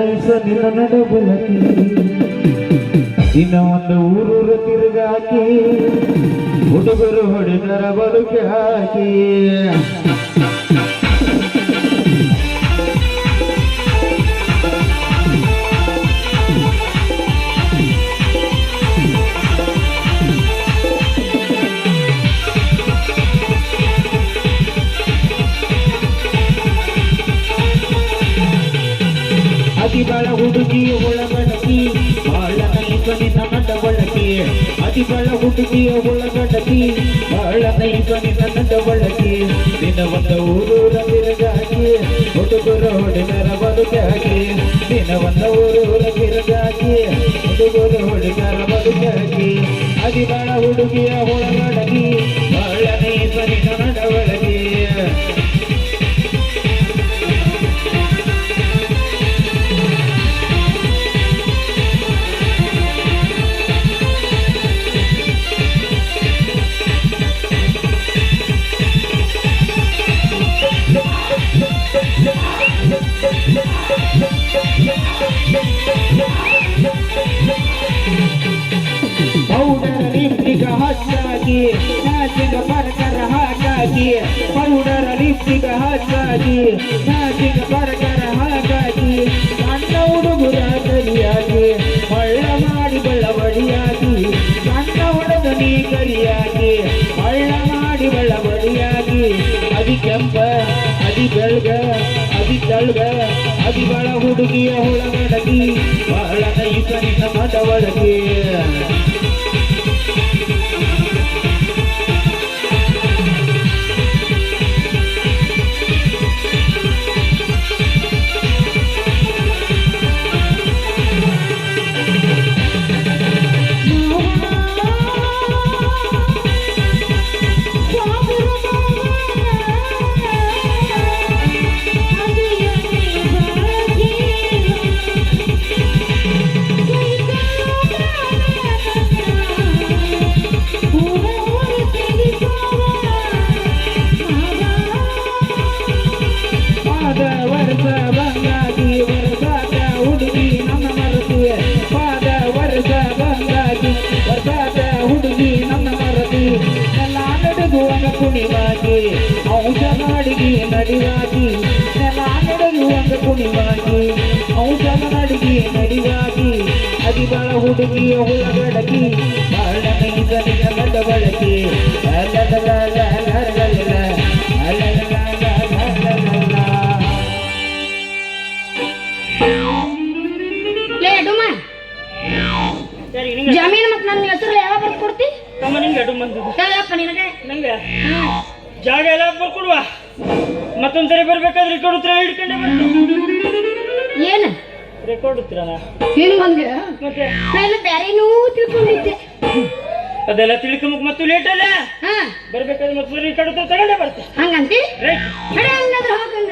ದಿವಸ ನಿನ್ನ ನಡಬಲಕಿ ಇನ್ನ ಒಂದು ಊರೂರ ತಿರುಗಾಕಿ ಹುಡುಗರು ಹೊಡೆದರ ಬದುಕಿ ಹಾಕಿ ಅತಿ ಬಳ ಹುಡುಗಿ ಒಳಗಡಕಿ ಬಾಳ ನೈಸನಿನ ನಡವಳಕಿ ಅತಿ ಬಳ ಹುಡುಗಿಯ ಒಳಗಡಕಿ ಬಾಳ ನೈಸನಿನ ನಡವಳಕಿ ನಿನ್ನ ಒಂದು ಊರೂರ ತಿರುಗಾಕಿ ಹುಡುಗರು ಹೊಡೆದರ ಬದುಕಾಕಿ ನಿನ್ನ ಒಂದು ಊರೂರ ತಿರುಗಾಕಿ ಹುಡುಗರು ಹೊಡೆದರ ಬದುಕಾಕಿ ಅತಿ ಬಳ ಹುಡುಗಿಯ ಒಳಗಡಕಿ ಬಾಳ ನೈಸನಿನ ನಡವಳಕಿ ಪೌಡರ್ ಲಿಪ್ಟಿಗ ಹಚ್ಚಾಗಿ ನಾಚಿಗ ಬರ್ಗರ ಹಾಕಾಗಿ ಪೌಡರ್ ಲಿಪ್ಟಿಗ ಹಚ್ಚಾಗಿ ನಾಚಿಗ ಬರ್ಗರ ಹಾಕಾಗಿ ಸಣ್ಣ ಹುಡುಗರ ಕರಿಯಾಗಿ ಮಳ್ಳ ಮಾಡಿ ಬೆಳ್ಳವಡಿಯಾಗಿ ಸಣ್ಣ ಹುಡುಗ ನೀ ಕರಿಯಾಗಿ ಮಳ್ಳ ಮಾಡಿ ಬೆಳ್ಳವಡಿಯಾಗಿ ಅದಿ ಕೆಂಪ ಅದಿ ಬೆಳ್ಗ ಅದಿ ತಳ್ಗ ಅದಿ ಬಳ ಹುಡುಗಿಯ ಒಳಗಡಗಿ ಬಹಳ ನೈಸನಿನ ಮಡವಳಗಿ ಹುಡುಗಿ ನನ್ನ ಮರದಿ ನೆಲ ನಡುಗುವಂಗ ಕುಣಿವಾಗಿ ಔಷ ನಾಡಿಗೆ ನಡಿವಾಗಿ ನೆಲ ನಡುಗುವಂಗ ಕುಣಿವಾಗಿ ಔಷಧ ನಡಿಗೆ ನಡಿವಾಗಿ ಅದಿ ಬಳ ಹುಡುಗಿಯ ಒಳಗಡಗಿ ಬಾಳ ನೈಸನಿನ ನಡವಳಕಿ ಜಮೀನು ಮತ್ತೆ ನನ್ನ ಹೆಸರು ಯಾವಾಗ ಬರ್ದು ಕೊಡ್ತಿ? ನಿಂಗೆ ಅಡು ಬಂದು ಹೇಳಪ್ಪ ನಿನಗೆ. ನಂಗೆ ಜಾಗ ಎಲ್ಲ ಬರ್ಕೊಡುವ ಮತ್ತೊಂದ್ಸರಿ ಬರ್ಬೇಕಾದ್ರೆ ರೆಕಾರ್ಡ್ ಉತ್ತರ ಹಿಡ್ಕೊಂಡೆ ಬರ್ತೀನಿ. ಏನು ರೆಕಾರ್ಡ್ ಉತ್ತರನ ಹಿಂಗ್ ಬಂದೆ? ಮತ್ತೆ ನಾನು ಬೇರೆನೂ ತಿಳ್ಕೊಂಡಿದ್ದೆ. ಅದೆಲ್ಲ ತಿಳ್ಕೊಂಬಕ್ ಮತ್ತು ಲೇಟ್ ಅಲ್ಲ ಬರ್ಬೇಕಾದ್ರೆ ಮತ್ತೆ ರೆಕಾರ್ಡ್ ಉತ್ತರ ತಗೊಂಡೇ ಬರ್ತೆ ಹಂಗಂತಿ ರೈಟ್ ಹಂಗಾದ್ರೆ ಹೋಗಂಗ